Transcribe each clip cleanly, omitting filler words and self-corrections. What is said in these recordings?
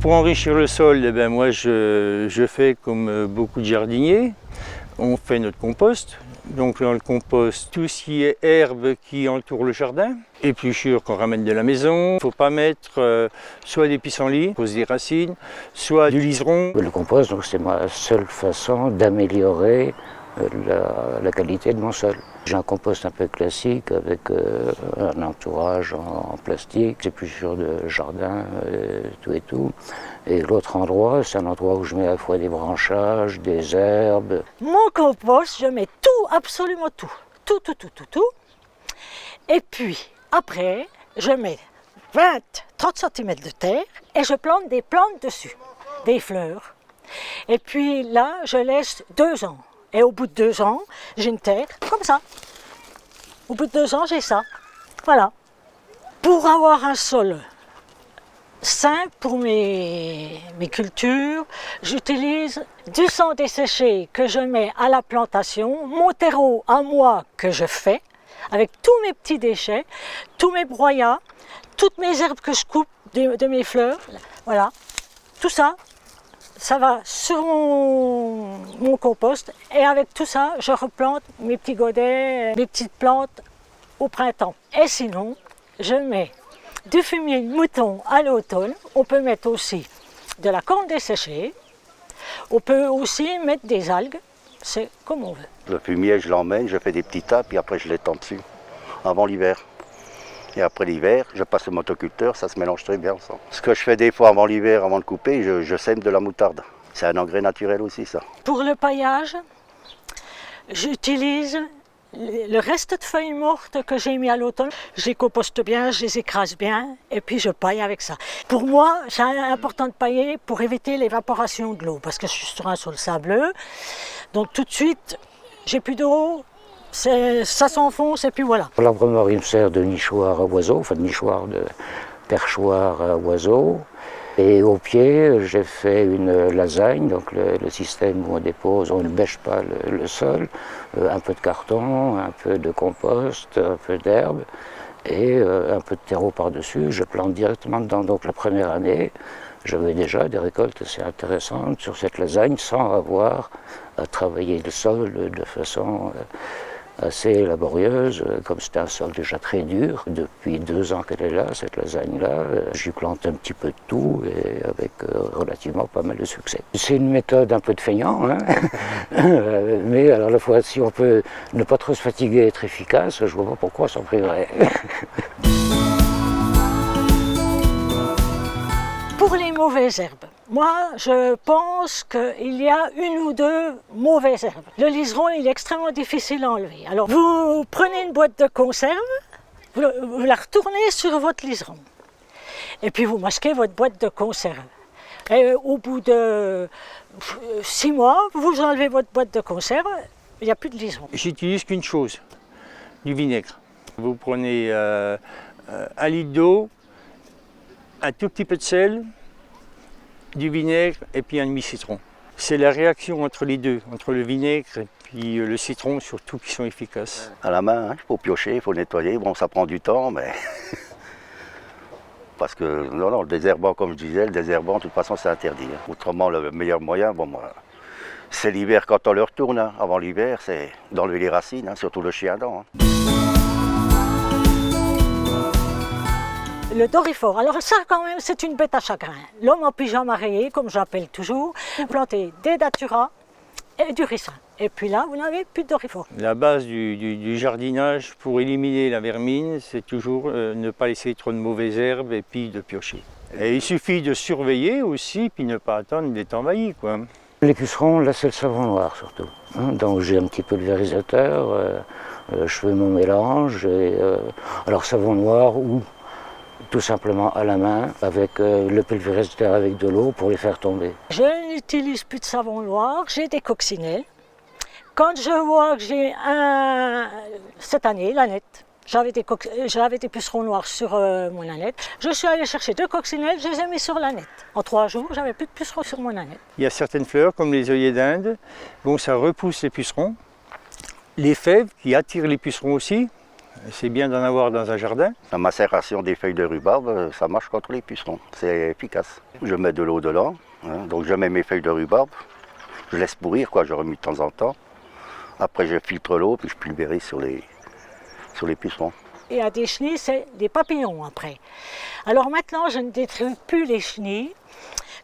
Pour enrichir le sol, eh ben moi je fais comme beaucoup de jardiniers, on fait notre compost. Donc dans le compost, tout ce qui est herbe qui entoure le jardin, épluchures qu'on ramène de la maison. Il ne faut pas mettre soit des pissenlits, à cause des racines, soit du liseron. Le compost, c'est ma seule façon d'améliorer la qualité de mon sol. J'ai un compost un peu classique avec un entourage en plastique, épluchures de jardin, tout et tout. Et l'autre endroit, c'est un endroit où je mets à la fois des branchages, des herbes. Mon compost, je mets tout, absolument tout. Tout. Et puis, après, je mets 20-30 cm de terre et je plante des plantes dessus, des fleurs. Et puis là, je laisse 2 ans. Et au bout de 2 ans, j'ai une terre comme ça. Au bout de 2 ans, j'ai ça. Voilà. Pour avoir un sol sain pour mes cultures, j'utilise du sang desséché que je mets à la plantation, mon terreau à moi que je fais, avec tous mes petits déchets, tous mes broyats, toutes mes herbes que je coupe de mes fleurs. Voilà. Tout ça. Ça va sur mon compost et avec tout ça, je replante mes petits godets, mes petites plantes au printemps. Et sinon, je mets du fumier de mouton à l'automne. On peut mettre aussi de la corne desséchée. On peut aussi mettre des algues. C'est comme on veut. Le fumier, je l'emmène, je fais des petits tas, puis après je l'étends dessus, avant l'hiver. Et après l'hiver, je passe au motoculteur, ça se mélange très bien ensemble. Ce que je fais des fois avant l'hiver, avant de couper, je sème de la moutarde. C'est un engrais naturel aussi, ça. Pour le paillage, j'utilise le reste de feuilles mortes que j'ai mis à l'automne. Je les composte bien, je les écrase bien, et puis je paille avec ça. Pour moi, c'est important de pailler pour éviter l'évaporation de l'eau, parce que je suis sur un sol sableux. Donc tout de suite, j'ai plus d'eau. Ça s'enfonce et puis voilà. L'arbre mort, il me sert de nichoir à oiseaux, enfin de nichoir, de perchoir à oiseaux. Et au pied, j'ai fait une lasagne, donc le système où on dépose, on ne bêche pas le sol, un peu de carton, un peu de compost, un peu d'herbe et un peu de terreau par-dessus. Je plante directement dedans. Donc la première année, j'avais déjà des récoltes assez intéressantes sur cette lasagne sans avoir à travailler le sol de façon assez laborieuse, comme c'était un sol déjà très dur. Depuis 2 ans qu'elle est là, cette lasagne-là, j'y plante un petit peu de tout et avec relativement pas mal de succès. C'est une méthode un peu de feignant, hein. Mais alors la fois, si on peut ne pas trop se fatiguer et être efficace, je vois pas pourquoi on s'en priverait. Pour les mauvaises herbes, moi je pense qu'il y a 1 ou 2 mauvaises herbes. Le liseron il est extrêmement difficile à enlever. Alors vous prenez une boîte de conserve, vous la retournez sur votre liseron. Et puis vous masquez votre boîte de conserve. Et au bout de 6 mois, vous enlevez votre boîte de conserve, il n'y a plus de liseron. J'utilise qu'une chose, du vinaigre. Vous prenez 1 litre d'eau, un tout petit peu de sel, du vinaigre et puis un demi-citron. C'est la réaction entre les deux, entre le vinaigre et puis le citron surtout qui sont efficaces. À la main, il faut piocher, il faut nettoyer. Bon, ça prend du temps, mais... Parce que, non, le désherbant, comme je disais, le désherbant, de toute façon, c'est interdit. Autrement, le meilleur moyen, c'est l'hiver quand on le retourne. Hein. Avant l'hiver, c'est d'enlever les racines, hein, surtout le chien-dent. Hein. Le dorifort, alors ça quand même c'est une bête à chagrin. L'homme en pyjama rayé, comme j'appelle toujours, vous plantez des datura et du ricin. Et puis là, vous n'avez plus de dorifort. La base du jardinage pour éliminer la vermine, c'est toujours ne pas laisser trop de mauvaises herbes et puis de piocher. Et il suffit de surveiller aussi, puis ne pas attendre d'être envahi, quoi. Les pucerons, là c'est le savon noir surtout. Hein, donc j'ai un petit pulvérisateur, je fais mon mélange, et, alors savon noir ou tout simplement à la main, avec le pulvérisateur avec de l'eau pour les faire tomber. Je n'utilise plus de savon noir, j'ai des coccinelles. Quand je vois que j'ai cette année, l'ânette, j'avais des pucerons noirs sur mon ânette, je suis allée chercher 2 coccinelles, je les ai mis sur l'ânette. En 3 jours, j'avais plus de pucerons sur mon ânette. Il y a certaines fleurs, comme les œillets d'Inde, bon, ça repousse les pucerons. Les fèves qui attirent les pucerons aussi, C'est bien d'en avoir dans un jardin. La macération des feuilles de rhubarbe, ça marche contre les pucerons. C'est efficace. Je mets de l'eau dedans, hein, donc je mets mes feuilles de rhubarbe. Je laisse pourrir, quoi, je remue de temps en temps. Après, je filtre l'eau, puis je pulvérise sur les pucerons. Et à des chenilles, c'est des papillons après. Alors maintenant, je ne détruis plus les chenilles.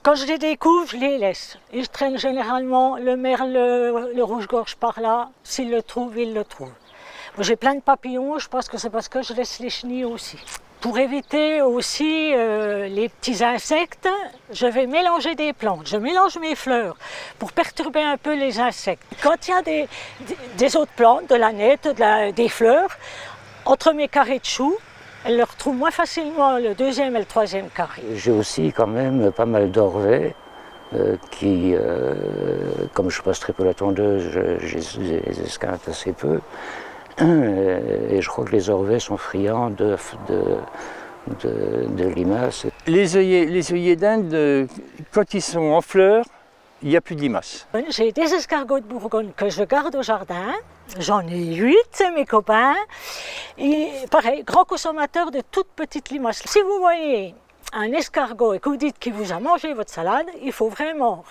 Quand je les découvre, je les laisse. Et je traîne généralement le merle, le rouge-gorge par là. S'il le trouve, il le trouve. J'ai plein de papillons, je pense que c'est parce que je laisse les chenilles aussi. Pour éviter aussi les petits insectes, je vais mélanger des plantes. Je mélange mes fleurs pour perturber un peu les insectes. Quand il y a des autres plantes, de la nette, des fleurs, entre mes carrés de choux, elles le retrouvent moins facilement le deuxième et le troisième carré. J'ai aussi quand même pas mal d'orvets qui, comme je passe très peu la tondeuse, je les esquinte assez peu. Et je crois que les orvets sont friands de limaces. Les œillets d'Inde, quand ils sont en fleurs, il n'y a plus de limaces. J'ai des escargots de Bourgogne que je garde au jardin. J'en ai 8, c'est mes copains. Et pareil, grand consommateur de toutes petites limaces. Si vous voyez un escargot et que vous dites qu'il vous a mangé votre salade, il faut vraiment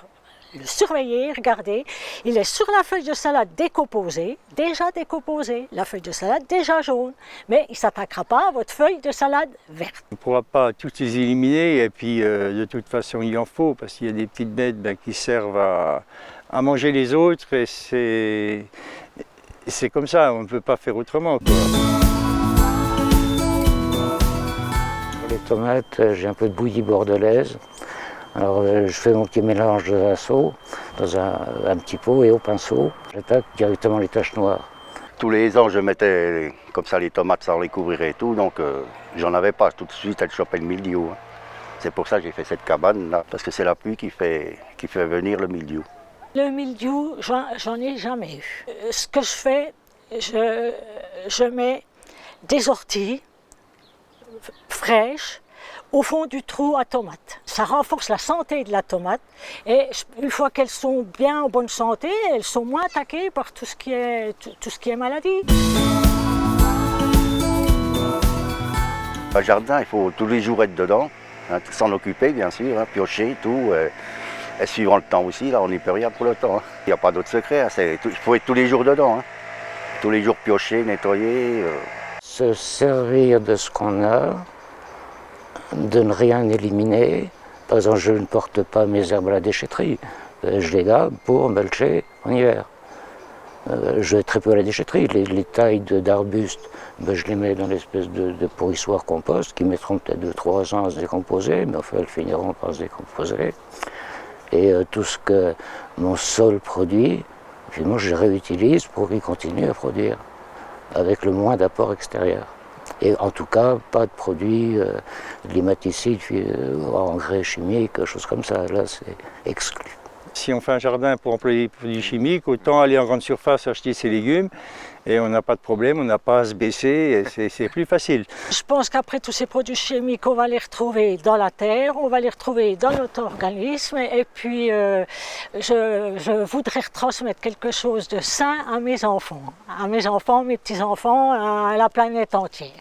le surveiller, regarder. Il est sur la feuille de salade décomposée, déjà décomposée, la feuille de salade déjà jaune, mais il ne s'attaquera pas à votre feuille de salade verte. On ne pourra pas toutes les éliminer et puis de toute façon il en faut parce qu'il y a des petites bêtes qui servent à manger les autres et c'est comme ça, on ne peut pas faire autrement, quoi. Pour les tomates, j'ai un peu de bouillie bordelaise. Alors je fais mon petit mélange de vaso dans un petit pot et au pinceau, j'attaque directement les taches noires. Tous les ans, je mettais comme ça les tomates sans les couvrir et tout, donc j'en avais pas. Tout de suite, elles chopaient le mildiou. Hein. C'est pour ça que j'ai fait cette cabane là, parce que c'est la pluie qui fait venir le mildiou. Le mildiou, j'en ai jamais eu. Ce que je fais, je mets des orties fraîches au fond du trou à tomates. Ça renforce la santé de la tomate et une fois qu'elles sont bien en bonne santé, elles sont moins attaquées par tout ce qui est maladie. Le jardin, il faut tous les jours être dedans, hein, s'en occuper bien sûr, hein, piocher, tout. Et suivant le temps aussi, là on n'y peut rien pour le temps. Hein. Il n'y a pas d'autre secret, hein, il faut être tous les jours dedans. Hein. Tous les jours piocher, nettoyer. Se servir de ce qu'on a, de ne rien éliminer. Par exemple, je ne porte pas mes herbes à la déchetterie. Je les garde pour mulcher en hiver. Je vais très peu à la déchetterie. Les tailles d'arbustes, je les mets dans l'espèce de pourrissoir compost qui mettront peut-être 2-3 ans à se décomposer, mais enfin elles finiront par se décomposer. Et tout ce que mon sol produit, finalement, je réutilise pour qu'il continue à produire, avec le moins d'apport extérieur. Et en tout cas, pas de produits climaticides, engrais chimiques, choses comme ça. Là, c'est exclu. Si on fait un jardin pour employer des produits chimiques, autant aller en grande surface acheter ses légumes et on n'a pas de problème, on n'a pas à se baisser, c'est plus facile. Je pense qu'après tous ces produits chimiques, on va les retrouver dans la terre, on va les retrouver dans notre organisme et puis je voudrais retransmettre quelque chose de sain à mes enfants, mes petits-enfants, à la planète entière.